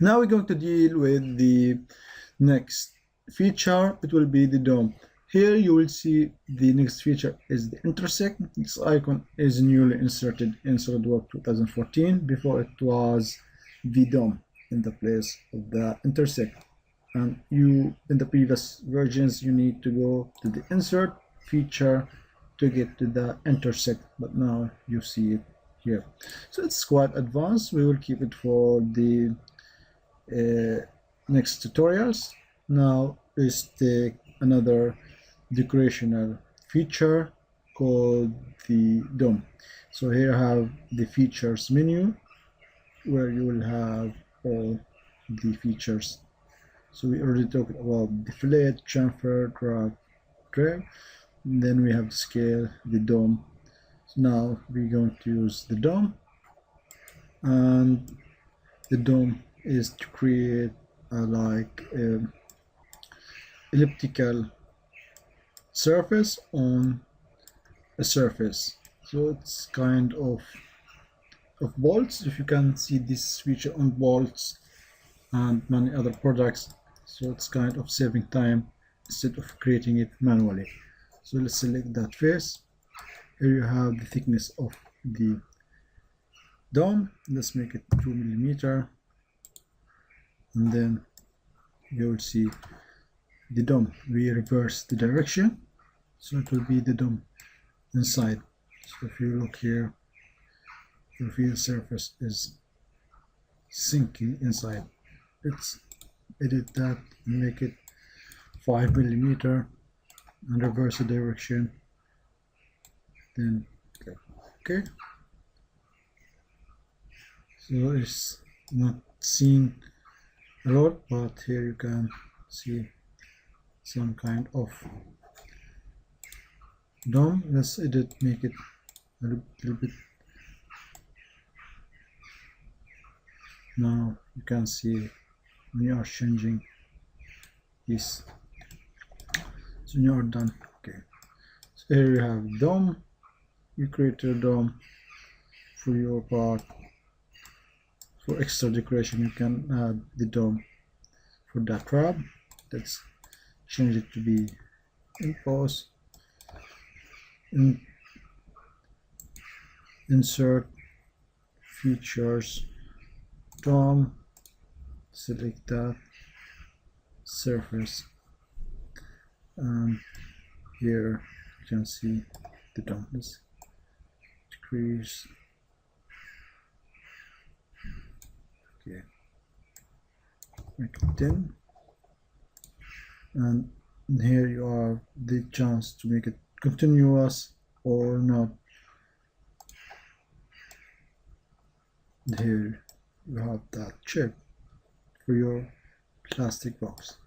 Now we're going to deal with the next feature. It will be the dome. Here you will see the next feature is the intersect. This icon is newly inserted in SolidWorks 2014. Before it was the dome in the place of the intersect. And you, in the previous versions, you need to go to the insert feature to get to the intersect, but now you see it here. So it's quite advanced. We will keep it for the next tutorials. Now let's take another decorational feature called the dome. So here I have the features menu where you will have all the features. So we already talked about the fillet, chamfer, drag. Then we have the scale, the dome. So now we're going to use the dome, and the dome is to create like elliptical surface on a surface. So it's kind of bolts. If you can see this feature on bolts and many other products, so it's kind of saving time instead of creating it manually. So let's select that face. Here you have the thickness of the dome. Let's make it 2 millimeter, and then you will see the dome. We reverse the direction, so it will be the dome inside. So if you look here, you'll feel the surface is sinking inside. Let's edit that and make it 5 millimeter and reverse the direction. Then okay. So it's not seen a lot, but here you can see some kind of dome. Let's edit, make it a little bit. Now you can see when you are changing this. So you are done. Okay. So here you have dome. You create a dome for your part. For extra decoration, you can add the dome for that trap. Let's change it to be in pose. Insert features, dome, select that surface, and here you can see the dome. Let's decrease. Okay, make it 10, and here you have the chance to make it continuous or not. Here you have that check for your plastic box.